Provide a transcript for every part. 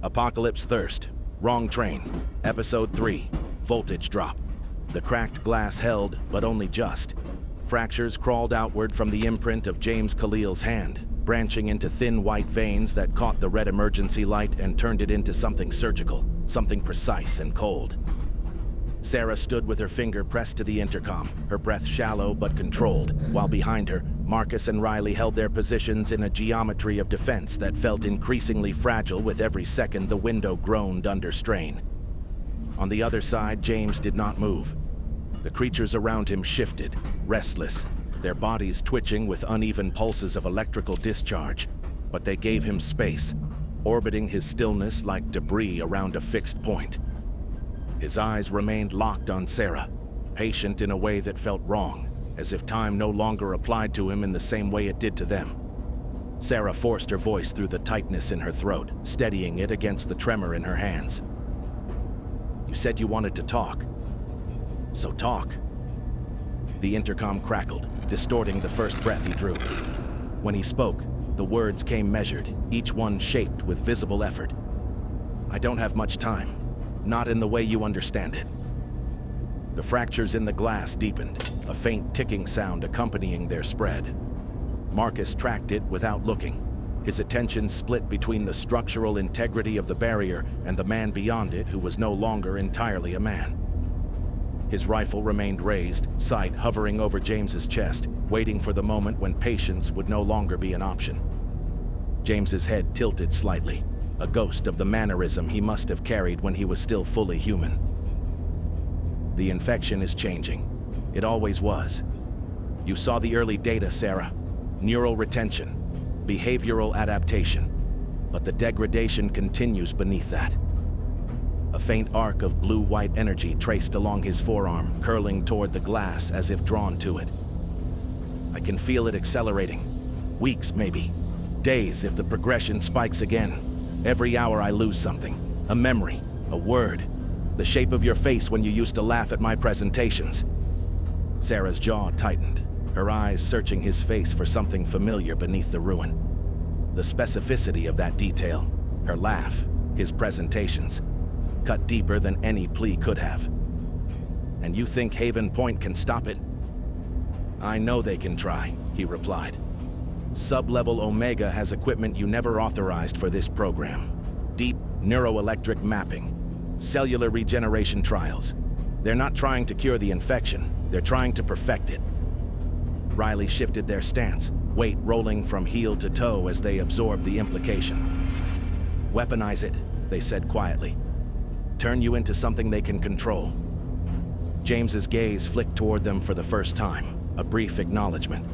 Apocalypse Thirst, Wrong Train, Episode 3, Voltage Drop. The cracked glass held, but only just. Fractures crawled outward from the imprint of James Khalil's hand, branching into thin white veins that caught the red emergency light and turned it into something surgical, something precise and cold. Sarah stood with her finger pressed to the intercom, her breath shallow but controlled, while behind her, Marcus and Riley held their positions in a geometry of defense that felt increasingly fragile with every second the window groaned under strain. On the other side, James did not move. The creatures around him shifted, restless, their bodies twitching with uneven pulses of electrical discharge, but they gave him space, orbiting his stillness like debris around a fixed point. His eyes remained locked on Sarah, patient in a way that felt wrong, as if time no longer applied to him in the same way it did to them. Sarah forced her voice through the tightness in her throat, steadying it against the tremor in her hands. "You said you wanted to talk. So talk." The intercom crackled, distorting the first breath he drew. When he spoke, the words came measured, each one shaped with visible effort. "I don't have much time. Not in the way you understand it." The fractures in the glass deepened, a faint ticking sound accompanying their spread. Marcus tracked it without looking, his attention split between the structural integrity of the barrier and the man beyond it who was no longer entirely a man. His rifle remained raised, sight hovering over James's chest, waiting for the moment when patience would no longer be an option. James's head tilted slightly, a ghost of the mannerism he must have carried when he was still fully human. "The infection is changing. It always was. You saw the early data, Sarah. Neural retention, behavioral adaptation. But the degradation continues beneath that." A faint arc of blue-white energy traced along his forearm, curling toward the glass as if drawn to it. "I can feel it accelerating. Weeks, maybe. Days if the progression spikes again. Every hour I lose something. A memory, a word. The shape of your face when you used to laugh at my presentations." Sarah's jaw tightened, her eyes searching his face for something familiar beneath the ruin. The specificity of that detail, her laugh, his presentations, cut deeper than any plea could have. "And you think Haven Point can stop it?" "I know they can try," he replied. "Sublevel Omega has equipment you never authorized for this program. Deep neuroelectric mapping, cellular regeneration trials. They're not trying to cure the infection, they're trying to perfect it." Riley shifted their stance, weight rolling from heel to toe as they absorbed the implication. "Weaponize it," they said quietly. "Turn you into something they can control." James's gaze flicked toward them for the first time, a brief acknowledgement.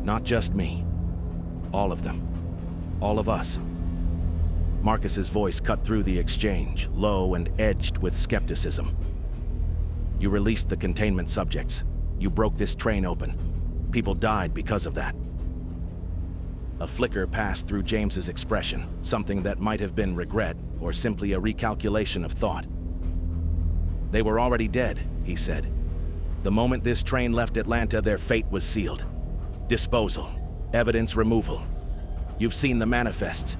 "Not just me. All of them. All of us." Marcus's voice cut through the exchange, low and edged with skepticism. "You released the containment subjects. You broke this train open. People died because of that." A flicker passed through James's expression, something that might have been regret or simply a recalculation of thought. "They were already dead," he said. "The moment this train left Atlanta, their fate was sealed. Disposal, evidence removal. You've seen the manifests.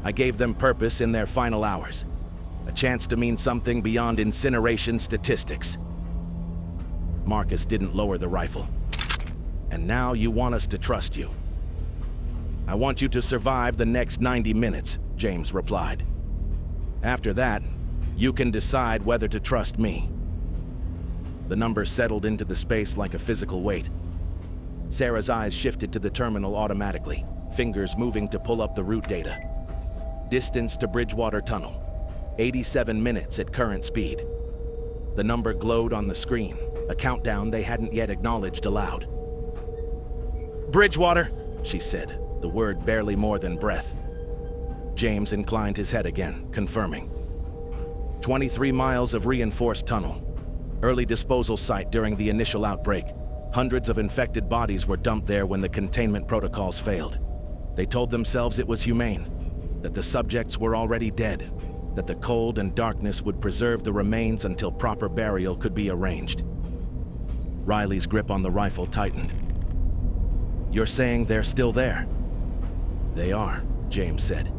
I gave them purpose in their final hours. A chance to mean something beyond incineration statistics." Marcus didn't lower the rifle. "And now you want us to trust you." "I want you to survive the next 90 minutes, James replied. "After that, you can decide whether to trust me." The number settled into the space like a physical weight. Sarah's eyes shifted to the terminal automatically, fingers moving to pull up the route data. Distance to Bridgewater Tunnel, 87 minutes at current speed. The number glowed on the screen, a countdown they hadn't yet acknowledged aloud. "Bridgewater," she said, the word barely more than breath. James inclined his head again, confirming. 23 miles of reinforced tunnel. Early disposal site during the initial outbreak. Hundreds of infected bodies were dumped there when the containment protocols failed. They told themselves it was humane, that the subjects were already dead, that the cold and darkness would preserve the remains until proper burial could be arranged. Riley's grip on the rifle tightened. "You're saying they're still there?" "They are," James said.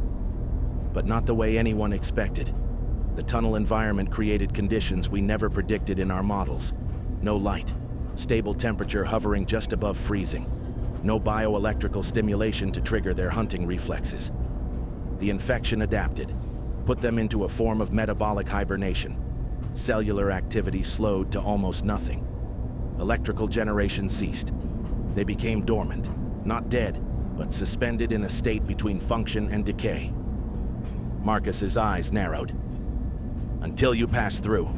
but not the way anyone expected. The tunnel environment created conditions we never predicted in our models. No light, stable temperature hovering just above freezing, no bioelectrical stimulation to trigger their hunting reflexes. The infection adapted, put them into a form of metabolic hibernation. Cellular activity slowed to almost nothing. Electrical generation ceased. They became dormant, not dead, but suspended in a state between function and decay. Marcus's eyes narrowed. Until you pass through.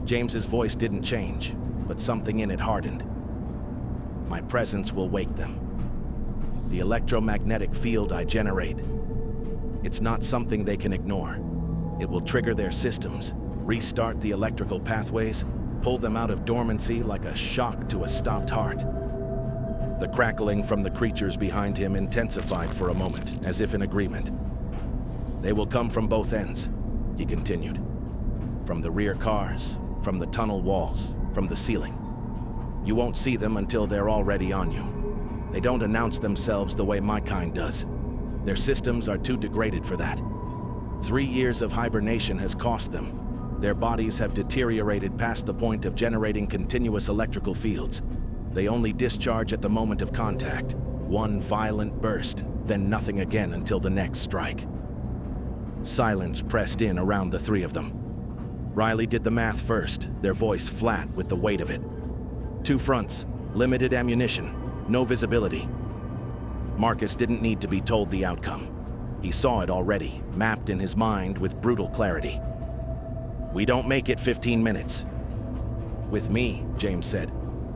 James's voice didn't change, but something in it hardened. My presence will wake them. The electromagnetic field I generate. It's not something they can ignore. It will trigger their systems, restart the electrical pathways, pull them out of dormancy like a shock to a stopped heart. The crackling from the creatures behind him intensified for a moment, as if in agreement. They will come from both ends, he continued. From the rear cars, from the tunnel walls, from the ceiling. You won't see them until they're already on you. They don't announce themselves the way my kind does. Their systems are too degraded for that. 3 years of hibernation has cost them. Their bodies have deteriorated past the point of generating continuous electrical fields. They only discharge at the moment of contact. One violent burst, then nothing again until the next strike. Silence pressed in around the three of them. Riley did the math first, their voice flat with the weight of it. 2 fronts, limited ammunition, no visibility. Marcus didn't need to be told the outcome. He saw it already, mapped in his mind with brutal clarity. We don't make it 15 minutes. With me, James said,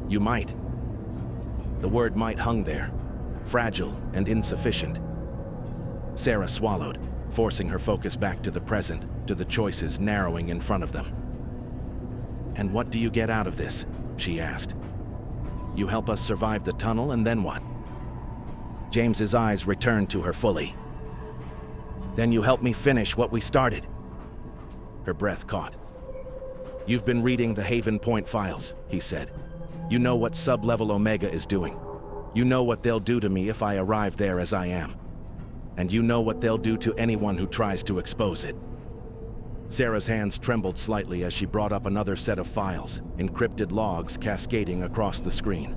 you might. The word might hung there, fragile and insufficient. Sarah swallowed, forcing her focus back to the present, to the choices narrowing in front of them. And what do you get out of this? She asked. You help us survive the tunnel, and then what? James's eyes returned to her fully. Then you help me finish what we started. Her breath caught. You've been reading the Haven Point files, he said. You know what Sublevel Omega is doing. You know what they'll do to me if I arrive there as I am. And you know what they'll do to anyone who tries to expose it. Sarah's hands trembled slightly as she brought up another set of files, encrypted logs cascading across the screen.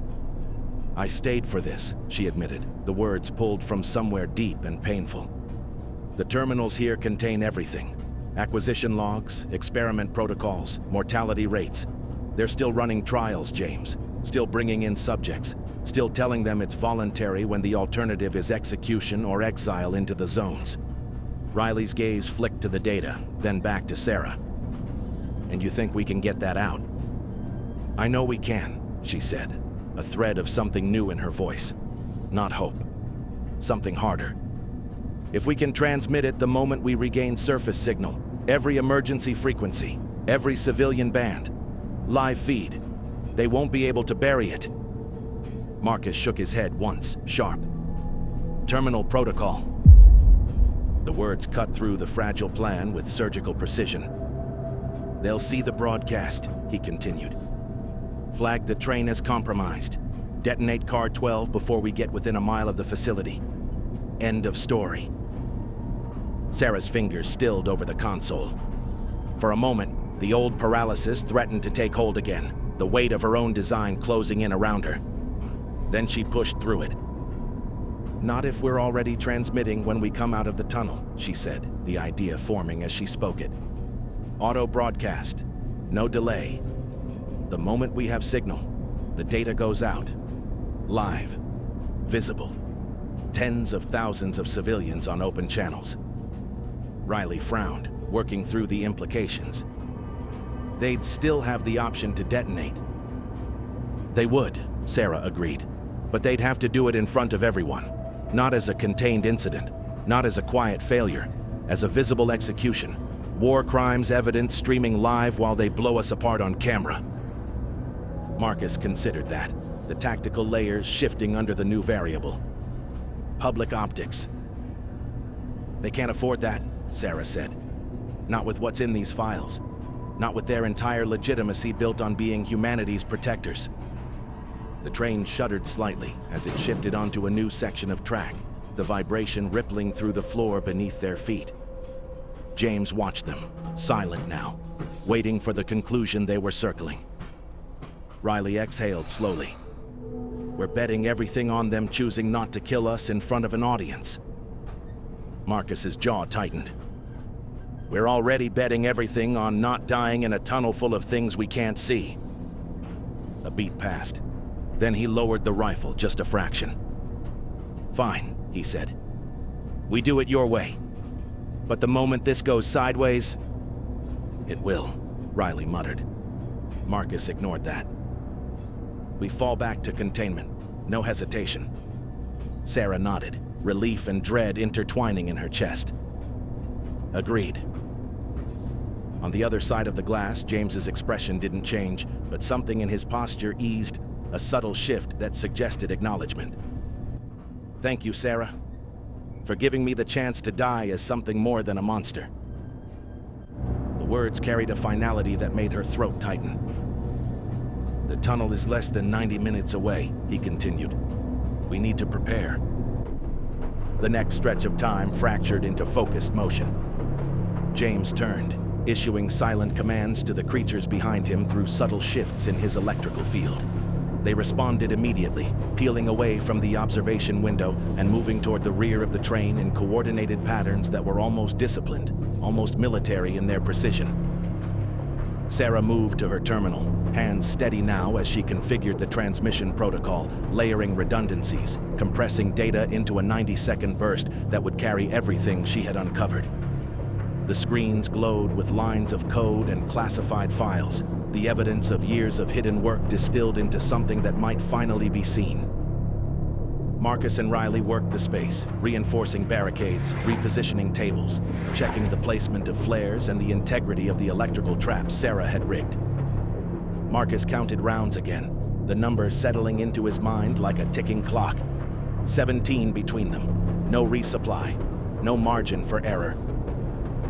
I stayed for this, she admitted, the words pulled from somewhere deep and painful. The terminals here contain everything. Acquisition logs, experiment protocols, mortality rates. They're still running trials, James. Still bringing in subjects. Still telling them it's voluntary when the alternative is execution or exile into the zones. Riley's gaze flicked to the data, then back to Sarah. And you think we can get that out? I know we can, she said, a thread of something new in her voice. Not hope. Something harder. If we can transmit it the moment we regain surface signal, every emergency frequency, every civilian band, live feed, they won't be able to bury it. Marcus shook his head once, sharp. Terminal protocol. The words cut through the fragile plan with surgical precision. They'll see the broadcast, he continued. Flag the train as compromised. Detonate Car 12 before we get within a mile of the facility. End of story. Sarah's fingers stilled over the console. For a moment, the old paralysis threatened to take hold again, the weight of her own design closing in around her. Then she pushed through it. Not if we're already transmitting when we come out of the tunnel, she said, the idea forming as she spoke it. Auto broadcast. No delay. The moment we have signal, the data goes out. Live. Visible. Tens of thousands of civilians on open channels. Riley frowned, working through the implications. They'd still have the option to detonate. They would, Sarah agreed. But they'd have to do it in front of everyone. Not as a contained incident, not as a quiet failure, as a visible execution. War crimes evidence streaming live while they blow us apart on camera. Marcus considered that, the tactical layers shifting under the new variable. Public optics. They can't afford that, Sarah said. Not with what's in these files. Not with their entire legitimacy built on being humanity's protectors. The train shuddered slightly as it shifted onto a new section of track, the vibration rippling through the floor beneath their feet. James watched them, silent now, waiting for the conclusion they were circling. Riley exhaled slowly. We're betting everything on them choosing not to kill us in front of an audience. Marcus's jaw tightened. We're already betting everything on not dying in a tunnel full of things we can't see. A beat passed. Then he lowered the rifle just a fraction. Fine, he said. We do it your way. But the moment this goes sideways, it will, Riley muttered. Marcus ignored that. We fall back to containment, no hesitation. Sarah nodded, relief and dread intertwining in her chest. Agreed. On the other side of the glass, James's expression didn't change, but something in his posture eased, a subtle shift that suggested acknowledgement. Thank you, Sarah, for giving me the chance to die as something more than a monster. The words carried a finality that made her throat tighten. The tunnel is less than 90 minutes away, he continued. We need to prepare. The next stretch of time fractured into focused motion. James turned, issuing silent commands to the creatures behind him through subtle shifts in his electrical field. They responded immediately, peeling away from the observation window and moving toward the rear of the train in coordinated patterns that were almost disciplined, almost military in their precision. Sarah moved to her terminal, hands steady now as she configured the transmission protocol, layering redundancies, compressing data into a 90-second burst that would carry everything she had uncovered. The screens glowed with lines of code and classified files, the evidence of years of hidden work distilled into something that might finally be seen. Marcus and Riley worked the space, reinforcing barricades, repositioning tables, checking the placement of flares and the integrity of the electrical traps Sarah had rigged. Marcus counted rounds again, the number settling into his mind like a ticking clock. 17 between them, no resupply, no margin for error.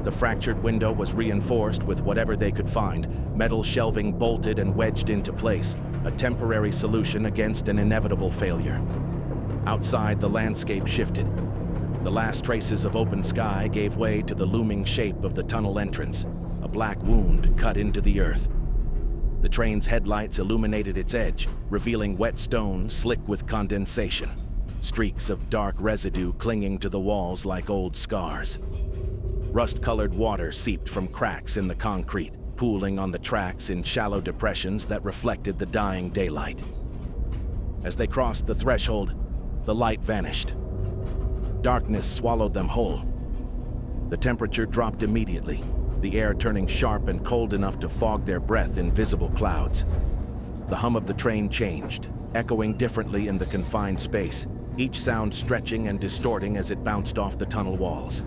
The fractured window was reinforced with whatever they could find, metal shelving bolted and wedged into place, a temporary solution against an inevitable failure. Outside, the landscape shifted. The last traces of open sky gave way to the looming shape of the tunnel entrance, a black wound cut into the earth. The train's headlights illuminated its edge, revealing wet stone slick with condensation, streaks of dark residue clinging to the walls like old scars. Rust-colored water seeped from cracks in the concrete, pooling on the tracks in shallow depressions that reflected the dying daylight. As they crossed the threshold, the light vanished. Darkness swallowed them whole. The temperature dropped immediately, the air turning sharp and cold enough to fog their breath in visible clouds. The hum of the train changed, echoing differently in the confined space, each sound stretching and distorting as it bounced off the tunnel walls.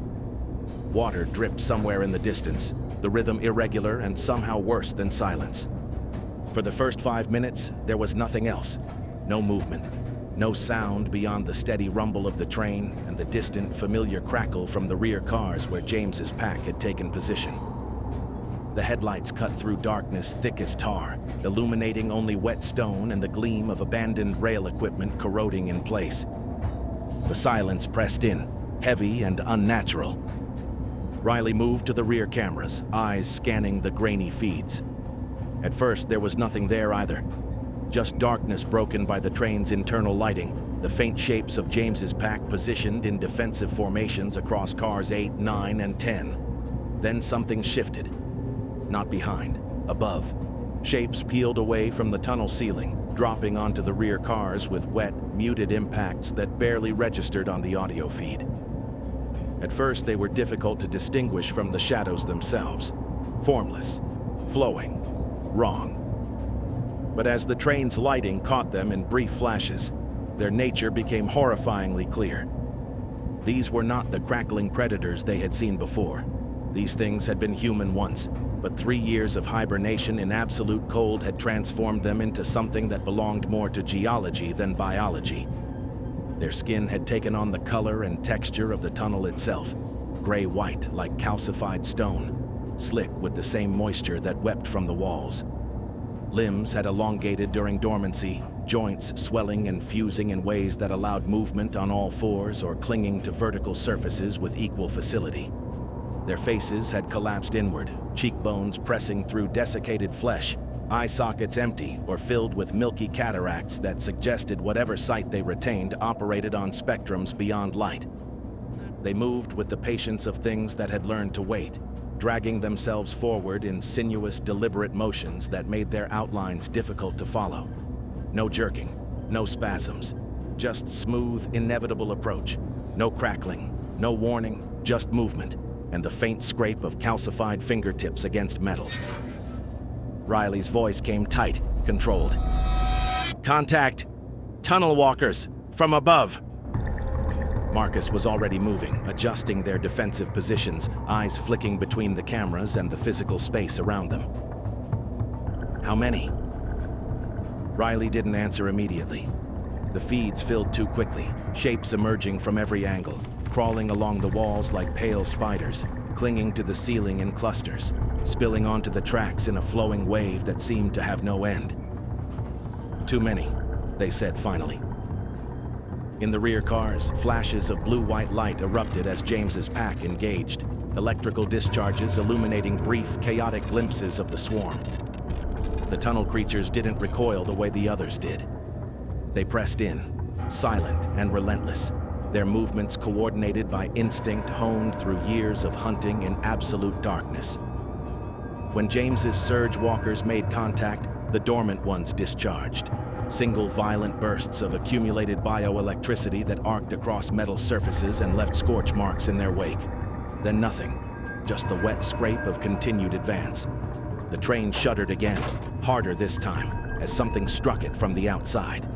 Water dripped somewhere in the distance, the rhythm irregular and somehow worse than silence. For the first 5 minutes, there was nothing else. No movement, no sound beyond the steady rumble of the train and the distant, familiar crackle from the rear cars where James's pack had taken position. The headlights cut through darkness thick as tar, illuminating only wet stone and the gleam of abandoned rail equipment corroding in place. The silence pressed in, heavy and unnatural. Riley moved to the rear cameras, eyes scanning the grainy feeds. At first, there was nothing there either. Just darkness broken by the train's internal lighting, the faint shapes of James's pack positioned in defensive formations across cars 8, 9, and 10. Then something shifted. Not behind, above. Shapes peeled away from the tunnel ceiling, dropping onto the rear cars with wet, muted impacts that barely registered on the audio feed. At first, they were difficult to distinguish from the shadows themselves. Formless, flowing, wrong. But as the train's lighting caught them in brief flashes, their nature became horrifyingly clear. These were not the crackling predators they had seen before. These things had been human once, but 3 years of hibernation in absolute cold had transformed them into something that belonged more to geology than biology. Their skin had taken on the color and texture of the tunnel itself, gray-white like calcified stone, slick with the same moisture that wept from the walls. Limbs had elongated during dormancy, joints swelling and fusing in ways that allowed movement on all fours or clinging to vertical surfaces with equal facility. Their faces had collapsed inward, cheekbones pressing through desiccated flesh, eye sockets empty or filled with milky cataracts that suggested whatever sight they retained operated on spectrums beyond light. They moved with the patience of things that had learned to wait, dragging themselves forward in sinuous, deliberate motions that made their outlines difficult to follow. No jerking, no spasms, just smooth, inevitable approach. No crackling, no warning, just movement, and the faint scrape of calcified fingertips against metal. Riley's voice came tight, controlled. "Contact! Tunnel walkers! From above!" Marcus was already moving, adjusting their defensive positions, eyes flicking between the cameras and the physical space around them. "How many?" Riley didn't answer immediately. The feeds filled too quickly, shapes emerging from every angle, crawling along the walls like pale spiders, clinging to the ceiling in clusters, spilling onto the tracks in a flowing wave that seemed to have no end. "Too many," they said finally. In the rear cars, flashes of blue-white light erupted as James's pack engaged, electrical discharges illuminating brief, chaotic glimpses of the swarm. The tunnel creatures didn't recoil the way the others did. They pressed in, silent and relentless, their movements coordinated by instinct honed through years of hunting in absolute darkness. When James's surge walkers made contact, the dormant ones discharged. Single violent bursts of accumulated bioelectricity that arced across metal surfaces and left scorch marks in their wake. Then nothing, just the wet scrape of continued advance. The train shuddered again, harder this time, as something struck it from the outside.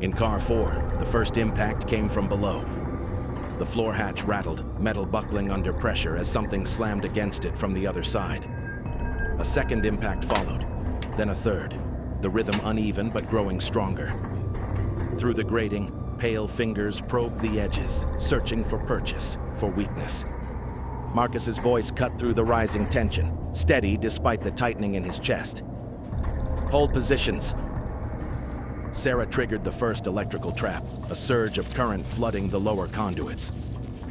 In Car 4, the first impact came from below. The floor hatch rattled, metal buckling under pressure as something slammed against it from the other side. A second impact followed, then a third, the rhythm uneven but growing stronger. Through the grating, pale fingers probed the edges, searching for purchase, for weakness. Marcus's voice cut through the rising tension, steady despite the tightening in his chest. "Hold positions." Sarah triggered the first electrical trap, a surge of current flooding the lower conduits.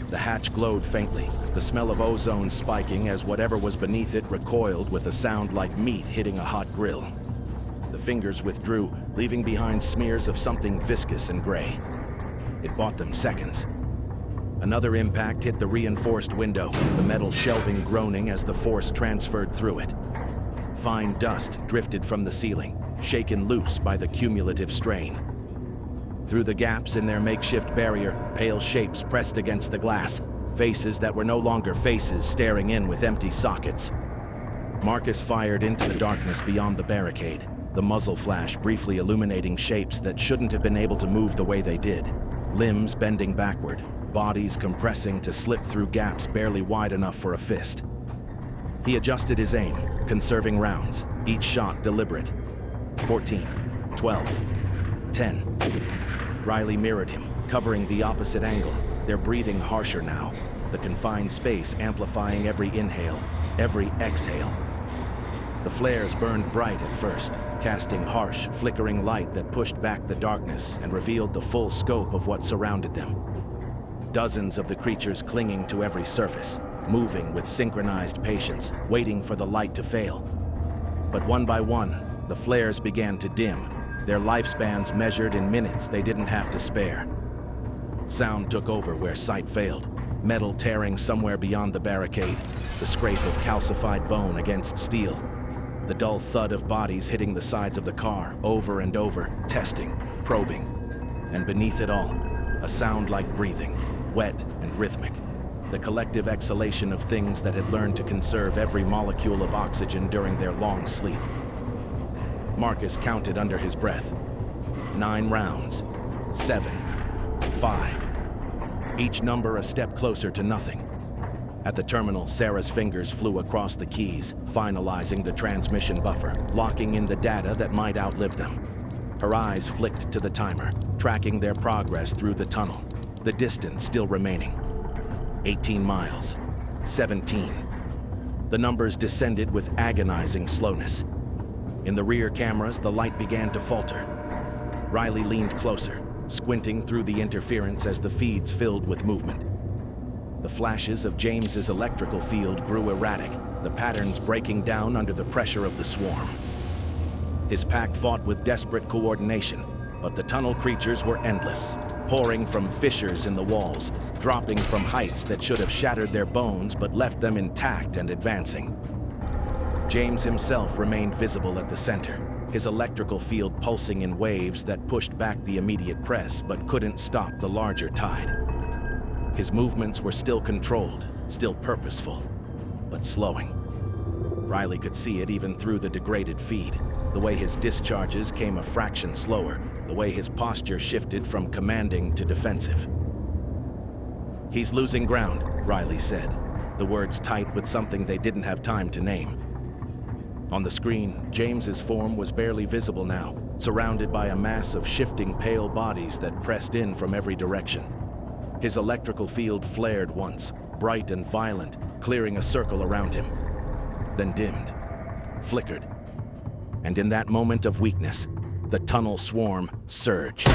The hatch glowed faintly, the smell of ozone spiking as whatever was beneath it recoiled with a sound like meat hitting a hot grill. The fingers withdrew, leaving behind smears of something viscous and gray. It bought them seconds. Another impact hit the reinforced window, the metal shelving groaning as the force transferred through it. Fine dust drifted from the ceiling, shaken loose by the cumulative strain. Through the gaps in their makeshift barrier, pale shapes pressed against the glass, faces that were no longer faces staring in with empty sockets. Marcus fired into the darkness beyond the barricade, the muzzle flash briefly illuminating shapes that shouldn't have been able to move the way they did. Limbs bending backward, bodies compressing to slip through gaps barely wide enough for a fist. He adjusted his aim, conserving rounds, each shot deliberate. 14, 12, 10. Riley mirrored him, covering the opposite angle, their breathing harsher now, the confined space amplifying every inhale, every exhale. The flares burned bright at first, casting harsh, flickering light that pushed back the darkness and revealed the full scope of what surrounded them. Dozens of the creatures clinging to every surface, moving with synchronized patience, waiting for the light to fail. But one by one, the flares began to dim, their lifespans measured in minutes they didn't have to spare. Sound took over where sight failed, metal tearing somewhere beyond the barricade, the scrape of calcified bone against steel, the dull thud of bodies hitting the sides of the car over and over, testing, probing. And beneath it all, a sound like breathing, wet and rhythmic, the collective exhalation of things that had learned to conserve every molecule of oxygen during their long sleep. Marcus counted under his breath. 9 rounds. 7. 5. Each number a step closer to nothing. At the terminal, Sarah's fingers flew across the keys, finalizing the transmission buffer, locking in the data that might outlive them. Her eyes flicked to the timer, tracking their progress through the tunnel, the distance still remaining. 18 miles. 17. The numbers descended with agonizing slowness. In the rear cameras, the light began to falter. Riley leaned closer, squinting through the interference as the feeds filled with movement. The flashes of James's electrical field grew erratic, the patterns breaking down under the pressure of the swarm. His pack fought with desperate coordination, but the tunnel creatures were endless, pouring from fissures in the walls, dropping from heights that should have shattered their bones but left them intact and advancing. James himself remained visible at the center, his electrical field pulsing in waves that pushed back the immediate press but couldn't stop the larger tide. His movements were still controlled, still purposeful, but slowing. Riley could see it even through the degraded feed, the way his discharges came a fraction slower, the way his posture shifted from commanding to defensive. "He's losing ground," Riley said, the words tight with something they didn't have time to name. On the screen, James's form was barely visible now, surrounded by a mass of shifting pale bodies that pressed in from every direction. His electrical field flared once, bright and violent, clearing a circle around him, then dimmed, flickered. And in that moment of weakness, the tunnel swarm surged.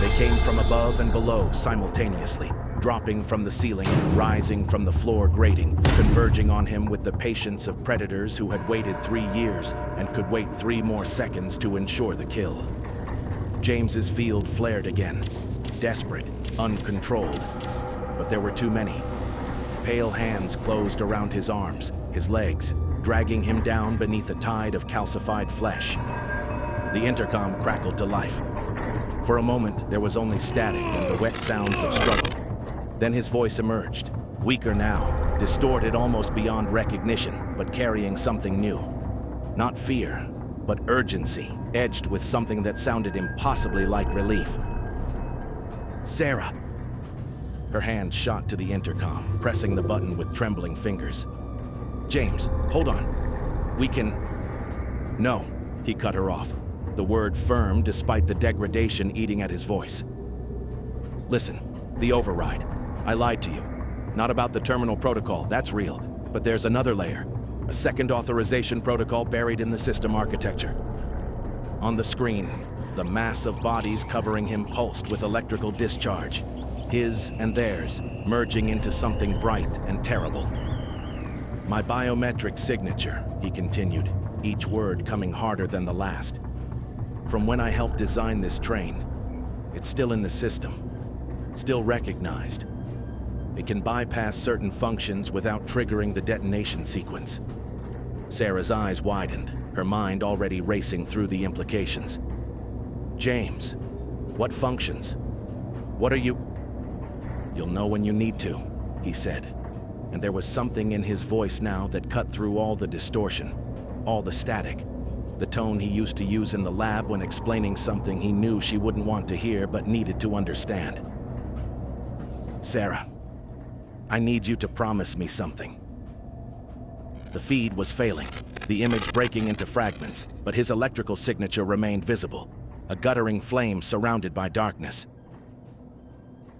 They came from above and below simultaneously, dropping from the ceiling, rising from the floor grating, converging on him with the patience of predators who had waited 3 years and could wait 3 more seconds to ensure the kill. James's field flared again, desperate, uncontrolled, but there were too many. Pale hands closed around his arms, his legs, dragging him down beneath a tide of calcified flesh. The intercom crackled to life. For a moment, there was only static and the wet sounds of struggle. Then his voice emerged, weaker now, distorted almost beyond recognition, but carrying something new. Not fear, but urgency, edged with something that sounded impossibly like relief. "Sarah!" Her hand shot to the intercom, pressing the button with trembling fingers. "James, hold on. We can..." "No," he cut her off, the word firm despite the degradation eating at his voice. "Listen, the override. I lied to you. Not about the terminal protocol, that's real, but there's another layer, a second authorization protocol buried in the system architecture." On the screen, the mass of bodies covering him pulsed with electrical discharge, his and theirs merging into something bright and terrible. "My biometric signature," he continued, each word coming harder than the last. "From when I helped design this train, it's still in the system, still recognized. It can bypass certain functions without triggering the detonation sequence." Sarah's eyes widened, her mind already racing through the implications. "James, what functions? What are you..." "You'll know when you need to," he said, and there was something in his voice now that cut through all the distortion, all the static, the tone he used to use in the lab when explaining something he knew she wouldn't want to hear but needed to understand. "Sarah, I need you to promise me something." The feed was failing, the image breaking into fragments, but his electrical signature remained visible, a guttering flame surrounded by darkness.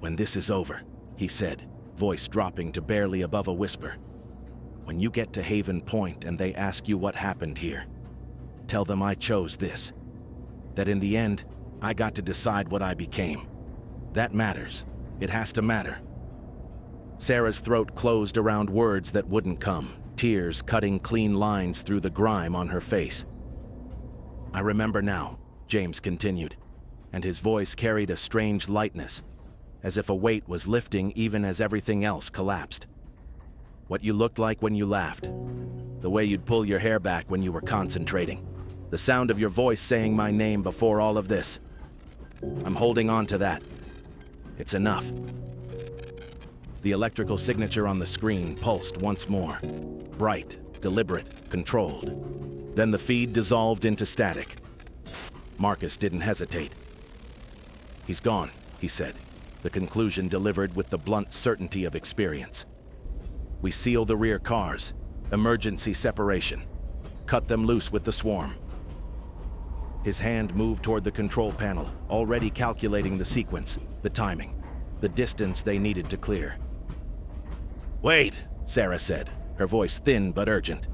"When this is over," he said, voice dropping to barely above a whisper, "when you get to Haven Point and they ask you what happened here, tell them I chose this. That in the end, I got to decide what I became. That matters. It has to matter." Sarah's throat closed around words that wouldn't come, tears cutting clean lines through the grime on her face. "I remember now," James continued, and his voice carried a strange lightness, as if a weight was lifting even as everything else collapsed. "What you looked like when you laughed, the way you'd pull your hair back when you were concentrating, the sound of your voice saying my name before all of this. I'm holding on to that. It's enough." The electrical signature on the screen pulsed once more, bright, deliberate, controlled. Then the feed dissolved into static. Marcus didn't hesitate. "He's gone," he said, the conclusion delivered with the blunt certainty of experience. "We seal the rear cars, emergency separation, cut them loose with the swarm." His hand moved toward the control panel, already calculating the sequence, the timing, the distance they needed to clear. "Wait," Sarah said, her voice thin but urgent.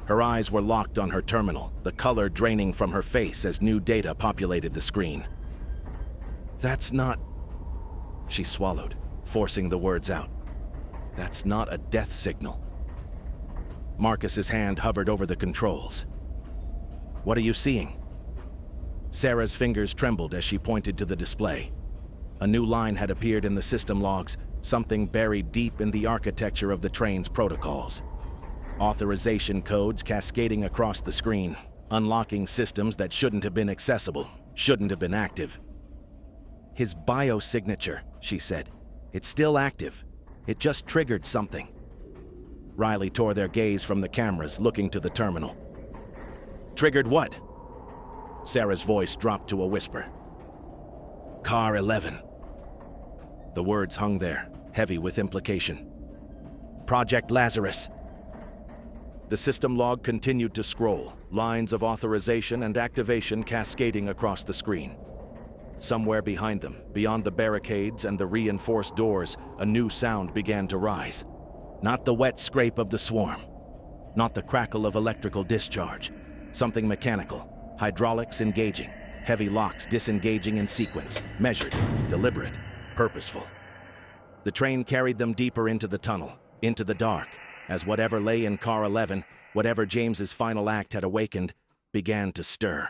Her eyes were locked on her terminal, the color draining from her face as new data populated the screen. That's not... She swallowed, forcing the words out. That's not a death signal. Marcus's hand hovered over the controls. What are you seeing? Sarah's fingers trembled as she pointed to the display. A new line had appeared in the system logs, something buried deep in the architecture of the train's protocols. Authorization codes cascading across the screen, unlocking systems that shouldn't have been accessible, shouldn't have been active. His biosignature, she said. It's still active. It just triggered something. Riley tore their gaze from the cameras, looking to the terminal. Triggered what? Sarah's voice dropped to a whisper. Car 11. The words hung there, heavy with implication. Project Lazarus. The system log continued to scroll, lines of authorization and activation cascading across the screen. Somewhere behind them, beyond the barricades and the reinforced doors, a new sound began to rise. Not the wet scrape of the swarm. Not the crackle of electrical discharge. Something mechanical. Hydraulics engaging. Heavy locks disengaging in sequence. Measured. Deliberate. Purposeful. The train carried them deeper into the tunnel. Into the dark. As whatever lay in Car 11, whatever James's final act had awakened, began to stir.